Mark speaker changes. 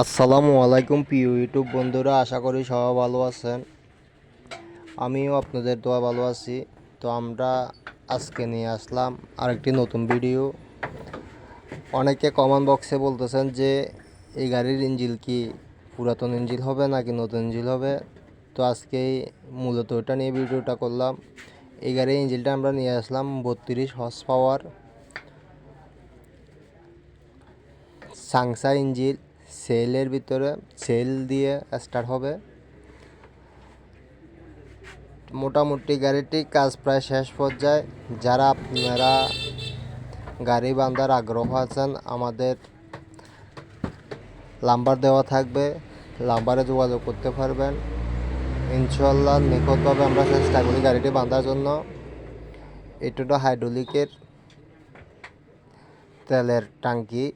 Speaker 1: আসসালামু আলাইকুম প্রিয় ইউটিউব বন্ধুরা, আশা করি সবাই ভালো আছেন। আমিও আপনাদের দোয়া ভালো আছি। তো আমরা আজকে নিয়ে আসলাম আরেকটি নতুন ভিডিও। অনেকে কমেন্ট বক্সে বলতেছেন যে এই গাড়ির ইঞ্জিন কি পুরাতন ইঞ্জিন হবে নাকি নতুন ইঞ্জিন হবে। তো আজকে মূলত ওটা নিয়ে ভিডিওটা করলাম। এই গাড়ির ইঞ্জিনটা আমরা নিয়ে আসলাম 32 হর্স পাওয়ার সাংসা ইঞ্জিন। সেলের ভিতরে সেল দিয়ে স্টার্ট হবে। মোটামুটি গাড়িটি কাজ প্রায় শেষ পর্যায়ে। যারা আপনারা গাড়ি বান্ধার আগ্রহ আছেন, আমাদের নাম্বার দেওয়া থাকবে, নাম্বারে যোগাযোগ করতে পারবেন। ইনশাল্লাহ নিখুঁতভাবে আমরা চেষ্টা করি গাড়িটি বাঁধার জন্য। এটা হাইড্রোলিকের তেলের ট্যাঙ্কি।